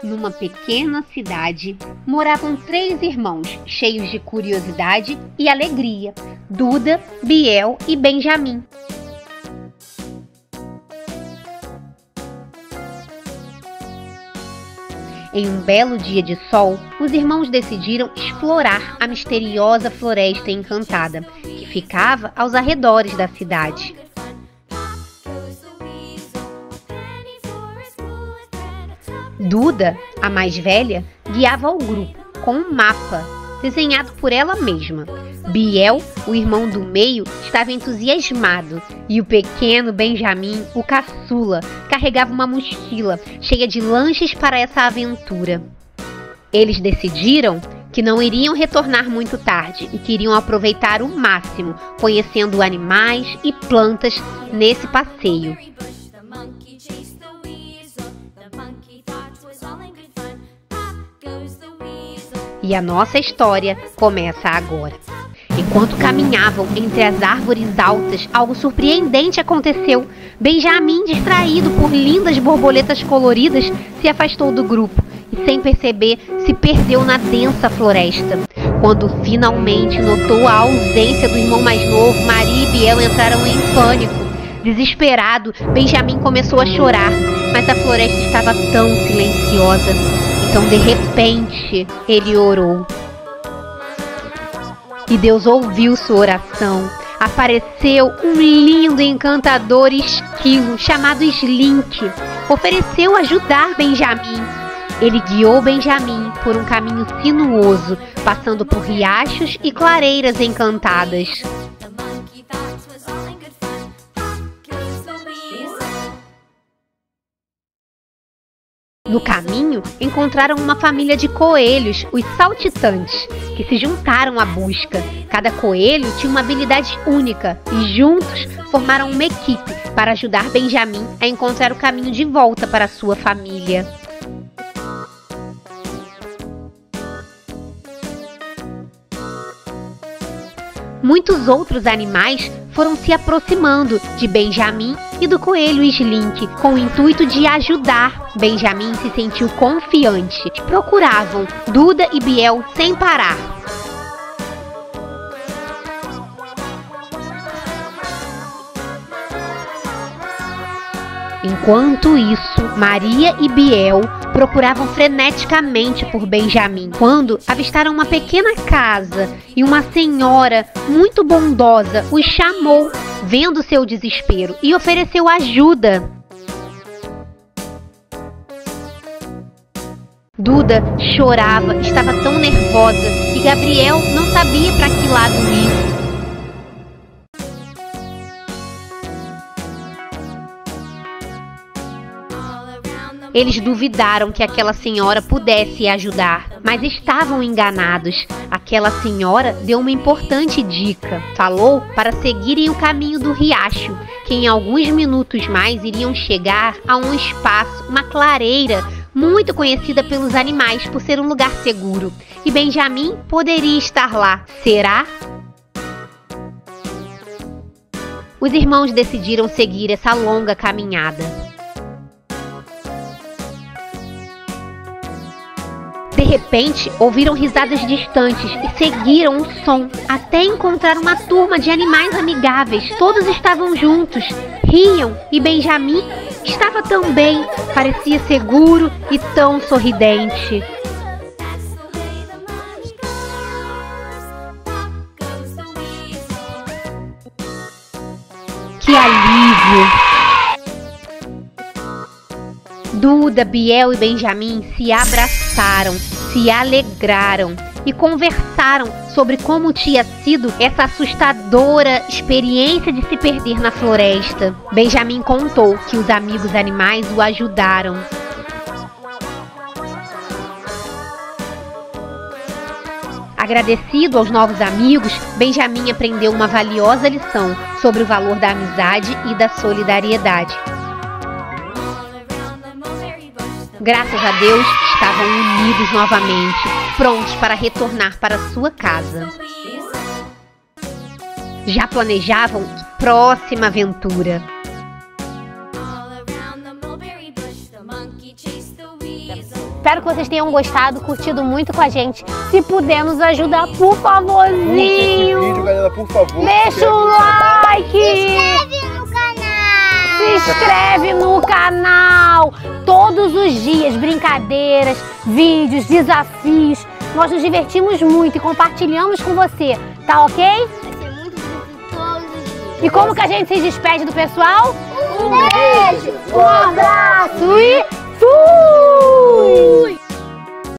Numa pequena cidade, moravam 3 irmãos, cheios de curiosidade e alegria: Duda, Biel e Benjamim. Em um belo dia de sol, os irmãos decidiram explorar a misteriosa floresta encantada, que ficava aos arredores da cidade. Duda, a mais velha, guiava o grupo com um mapa desenhado por ela mesma. Biel, o irmão do meio, estava entusiasmado e o pequeno Benjamim, o caçula, carregava uma mochila cheia de lanches para essa aventura. Eles decidiram que não iriam retornar muito tarde e queriam aproveitar o máximo, conhecendo animais e plantas nesse passeio. E a nossa história começa agora. Enquanto caminhavam entre as árvores altas, algo surpreendente aconteceu. Benjamim, distraído por lindas borboletas coloridas, se afastou do grupo e, sem perceber, se perdeu na densa floresta. Quando finalmente notou a ausência do irmão mais novo, Maria e Biel entraram em pânico. Desesperado, Benjamim começou a chorar, mas a floresta estava tão silenciosa. Então, de repente, ele orou. E Deus ouviu sua oração. Apareceu um lindo e encantador esquilo chamado Slink. Ofereceu ajudar Benjamim. Ele guiou Benjamim por um caminho sinuoso, passando por riachos e clareiras encantadas. No caminho, encontraram uma família de coelhos, os saltitantes, que se juntaram à busca. Cada coelho tinha uma habilidade única e juntos formaram uma equipe para ajudar Benjamim a encontrar o caminho de volta para sua família. Muitos outros animais foram se aproximando de Benjamim e do coelho Slink com o intuito de ajudar. Benjamim se sentiu confiante. Procuravam Duda e Biel sem parar. Enquanto isso, Maria e Biel procuravam freneticamente por Benjamim, quando avistaram uma pequena casa e uma senhora muito bondosa os chamou, vendo seu desespero, e ofereceu ajuda. Duda chorava, estava tão nervosa, e Gabriel não sabia para que lado ir. Eles duvidaram que aquela senhora pudesse ajudar, mas estavam enganados. Aquela senhora deu uma importante dica. Falou para seguirem o caminho do riacho, que em alguns minutos mais iriam chegar a um espaço, uma clareira, muito conhecida pelos animais por ser um lugar seguro. E Benjamim poderia estar lá. Será? Os irmãos decidiram seguir essa longa caminhada. De repente, ouviram risadas distantes e seguiram o som até encontrar uma turma de animais amigáveis. Todos estavam juntos, riam e Benjamim estava tão bem, parecia seguro e tão sorridente. Que alívio! Duda, Biel e Benjamim se abraçaram, se alegraram e conversaram sobre como tinha sido essa assustadora experiência de se perder na floresta. Benjamim contou que os amigos animais o ajudaram. Agradecido aos novos amigos, Benjamim aprendeu uma valiosa lição sobre o valor da amizade e da solidariedade. Graças a Deus, estavam unidos novamente, prontos para retornar para sua casa. Já planejavam a próxima aventura. Espero que vocês tenham gostado, curtido muito com a gente. Se puder nos ajudar, por favorzinho. Curte esse vídeo, galera, por favor. Deixa o like. Se inscreve no canal. Todos os dias, brincadeiras, vídeos, desafios. Nós nos divertimos muito e compartilhamos com você. Tá ok? Vai ser muito bonito todos os dias. E como que a gente se despede do pessoal? Um beijo! Um abraço e fui!